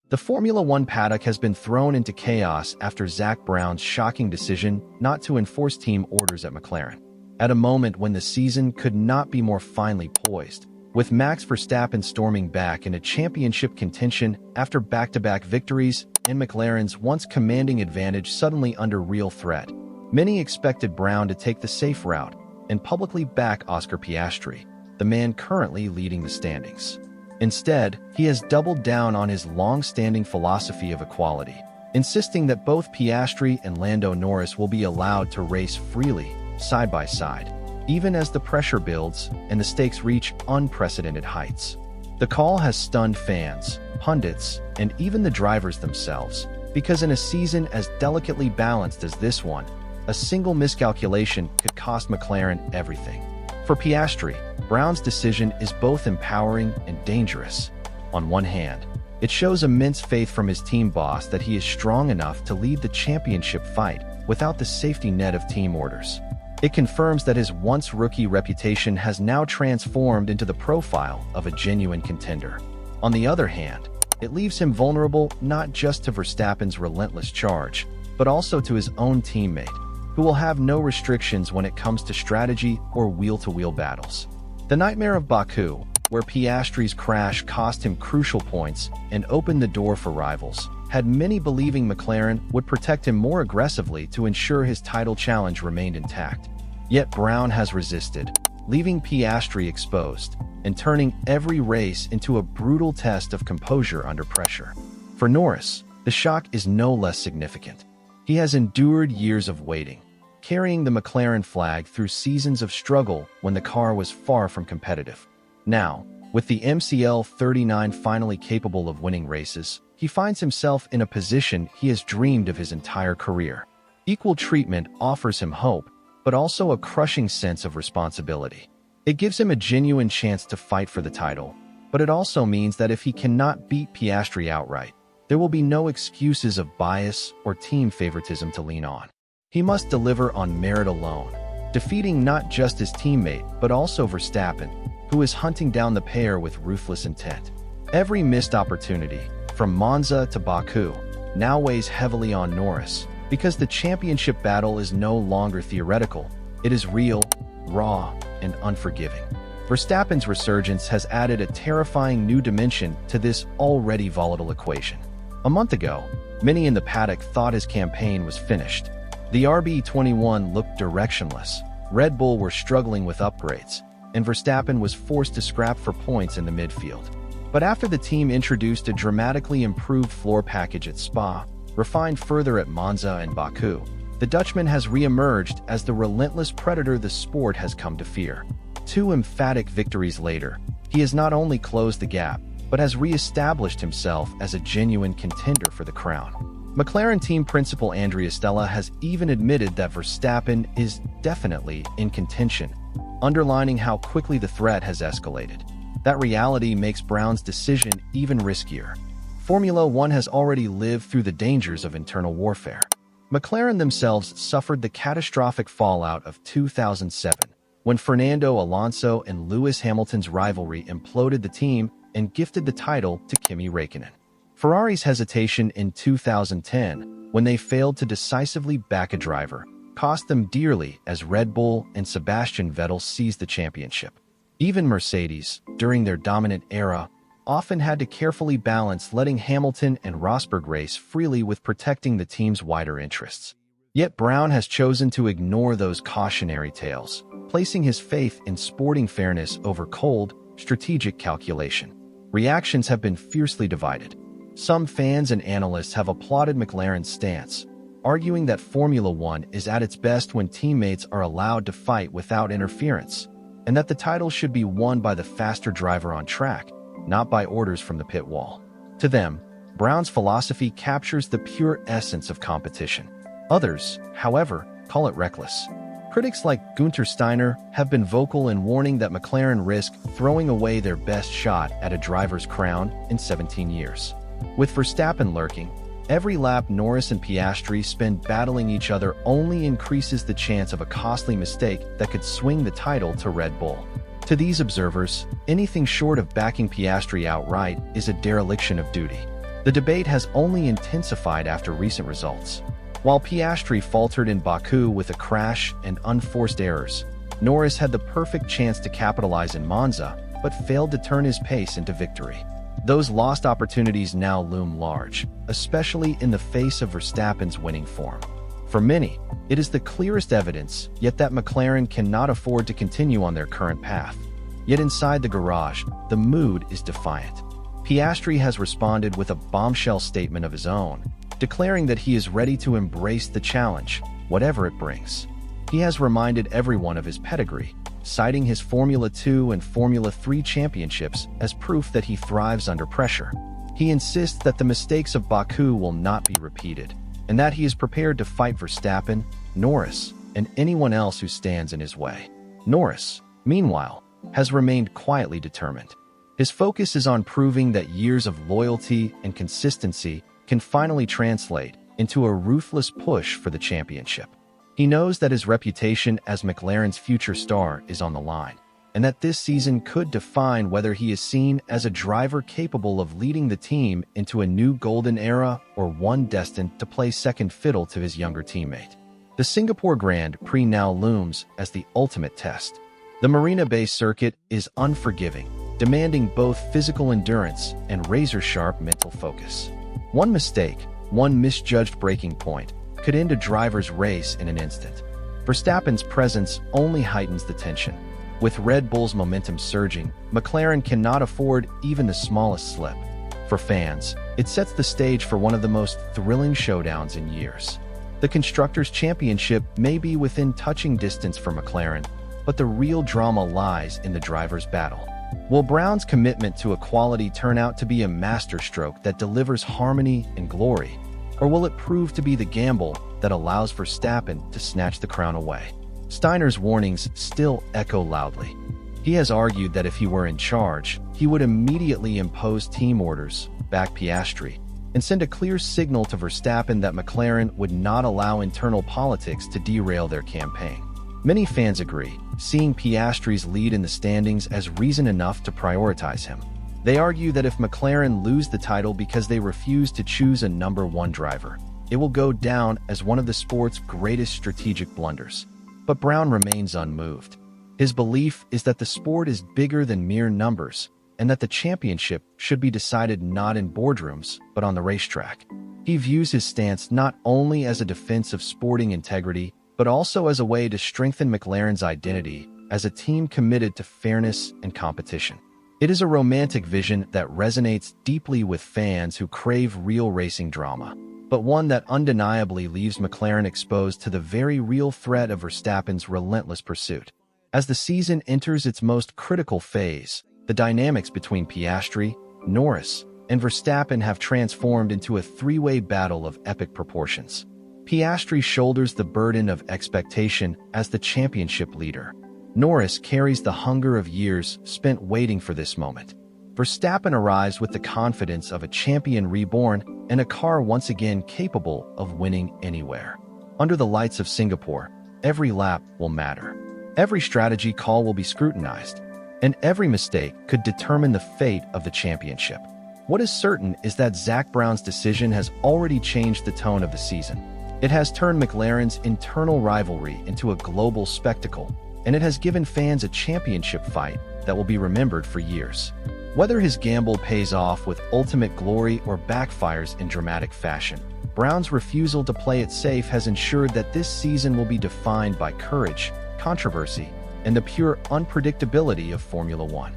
The Formula One paddock has been thrown into chaos after Zak Brown's shocking decision not to enforce team orders at McLaren. At a moment when the season could not be more finely poised, with Max Verstappen storming back into championship contention after back-to-back victories and McLaren's once commanding advantage suddenly under real threat, many expected Brown to take the safe route and publicly back Oscar Piastri, the man currently leading the standings. Instead, he has doubled down on his long-standing philosophy of equality, insisting that both Piastri and Lando Norris will be allowed to race freely, side by side, even as the pressure builds and the stakes reach unprecedented heights. The call has stunned fans, pundits, and even the drivers themselves, because in a season as delicately balanced as this one, a single miscalculation could cost McLaren everything. For Piastri, Brown's decision is both empowering and dangerous. On one hand, it shows immense faith from his team boss that he is strong enough to lead the championship fight without the safety net of team orders. It confirms that his once rookie reputation has now transformed into the profile of a genuine contender. On the other hand, it leaves him vulnerable not just to Verstappen's relentless charge, but also to his own teammate, who will have no restrictions when it comes to strategy or wheel-to-wheel battles. The nightmare of Baku, where Piastri's crash cost him crucial points and opened the door for rivals, had many believing McLaren would protect him more aggressively to ensure his title challenge remained intact. Yet Brown has resisted, leaving Piastri exposed and turning every race into a brutal test of composure under pressure. For Norris, the shock is no less significant. He has endured years of waiting, carrying the McLaren flag through seasons of struggle when the car was far from competitive. Now, with the MCL 39 finally capable of winning races, he finds himself in a position he has dreamed of his entire career. Equal treatment offers him hope, but also a crushing sense of responsibility. It gives him a genuine chance to fight for the title, but it also means that if he cannot beat Piastri outright, there will be no excuses of bias or team favoritism to lean on. He must deliver on merit alone, defeating not just his teammate but also Verstappen, who is hunting down the pair with ruthless intent. Every missed opportunity, from Monza to Baku, now weighs heavily on Norris, because the championship battle is no longer theoretical, it is real, raw, and unforgiving. Verstappen's resurgence has added a terrifying new dimension to this already volatile equation. A month ago, many in the paddock thought his campaign was finished. The RB21 looked directionless, Red Bull were struggling with upgrades, and Verstappen was forced to scrap for points in the midfield. But after the team introduced a dramatically improved floor package at Spa, refined further at Monza and Baku, the Dutchman has re-emerged as the relentless predator the sport has come to fear. 2 emphatic victories later, he has not only closed the gap, but has re-established himself as a genuine contender for the crown. McLaren team principal Andrea Stella has even admitted that Verstappen is definitely in contention, underlining how quickly the threat has escalated. That reality makes Brown's decision even riskier. Formula One has already lived through the dangers of internal warfare. McLaren themselves suffered the catastrophic fallout of 2007, when Fernando Alonso and Lewis Hamilton's rivalry imploded the team and gifted the title to Kimi Räikkönen. Ferrari's hesitation in 2010, when they failed to decisively back a driver, cost them dearly as Red Bull and Sebastian Vettel seized the championship. Even Mercedes, during their dominant era, often had to carefully balance letting Hamilton and Rosberg race freely with protecting the team's wider interests. Yet Brown has chosen to ignore those cautionary tales, placing his faith in sporting fairness over cold, strategic calculation. Reactions have been fiercely divided. Some fans and analysts have applauded McLaren's stance, arguing that Formula One is at its best when teammates are allowed to fight without interference, and that the title should be won by the faster driver on track, not by orders from the pit wall. To them, Brown's philosophy captures the pure essence of competition. Others, however, call it reckless. Critics like Günther Steiner have been vocal in warning that McLaren risk throwing away their best shot at a driver's crown in 17 years. With Verstappen lurking, every lap Norris and Piastri spend battling each other only increases the chance of a costly mistake that could swing the title to Red Bull. To these observers, anything short of backing Piastri outright is a dereliction of duty. The debate has only intensified after recent results. While Piastri faltered in Baku with a crash and unforced errors, Norris had the perfect chance to capitalize in Monza, but failed to turn his pace into victory. Those lost opportunities now loom large, especially in the face of Verstappen's winning form. For many, it is the clearest evidence yet that McLaren cannot afford to continue on their current path. Yet inside the garage, the mood is defiant. Piastri has responded with a bombshell statement of his own, declaring that he is ready to embrace the challenge, whatever it brings. He has reminded everyone of his pedigree, citing his Formula 2 and Formula 3 championships as proof that he thrives under pressure. He insists that the mistakes of Baku will not be repeated, and that he is prepared to fight Verstappen, Norris, and anyone else who stands in his way. Norris, meanwhile, has remained quietly determined. His focus is on proving that years of loyalty and consistency can finally translate into a ruthless push for the championship. He knows that his reputation as McLaren's future star is on the line, and that this season could define whether he is seen as a driver capable of leading the team into a new golden era or one destined to play second fiddle to his younger teammate. The Singapore Grand Prix now looms as the ultimate test. The Marina Bay circuit is unforgiving, demanding both physical endurance and razor-sharp mental focus. One mistake, one misjudged braking point, could end a driver's race in an instant. Verstappen's presence only heightens the tension. With Red Bull's momentum surging, McLaren cannot afford even the smallest slip. For fans, it sets the stage for one of the most thrilling showdowns in years. The Constructors' Championship may be within touching distance for McLaren, but the real drama lies in the drivers' battle. Will Brown's commitment to equality turn out to be a masterstroke that delivers harmony and glory? Or will it prove to be the gamble that allows Verstappen to snatch the crown away? Steiner's warnings still echo loudly. He has argued that if he were in charge, he would immediately impose team orders, back Piastri, and send a clear signal to Verstappen that McLaren would not allow internal politics to derail their campaign. Many fans agree, seeing Piastri's lead in the standings as reason enough to prioritize him. They argue that if McLaren lose the title because they refuse to choose a number one driver, it will go down as one of the sport's greatest strategic blunders. But Brown remains unmoved. His belief is that the sport is bigger than mere numbers, and that the championship should be decided not in boardrooms, but on the racetrack. He views his stance not only as a defense of sporting integrity, but also as a way to strengthen McLaren's identity as a team committed to fairness and competition. It is a romantic vision that resonates deeply with fans who crave real racing drama, but one that undeniably leaves McLaren exposed to the very real threat of Verstappen's relentless pursuit. As the season enters its most critical phase, the dynamics between Piastri, Norris, and Verstappen have transformed into a three-way battle of epic proportions. Piastri shoulders the burden of expectation as the championship leader. Norris carries the hunger of years spent waiting for this moment. Verstappen arrives with the confidence of a champion reborn and a car once again capable of winning anywhere. Under the lights of Singapore, every lap will matter. Every strategy call will be scrutinized, and every mistake could determine the fate of the championship. What is certain is that Zak Brown's decision has already changed the tone of the season. It has turned McLaren's internal rivalry into a global spectacle, and it has given fans a championship fight that will be remembered for years. Whether his gamble pays off with ultimate glory or backfires in dramatic fashion, Brown's refusal to play it safe has ensured that this season will be defined by courage, controversy, and the pure unpredictability of Formula One.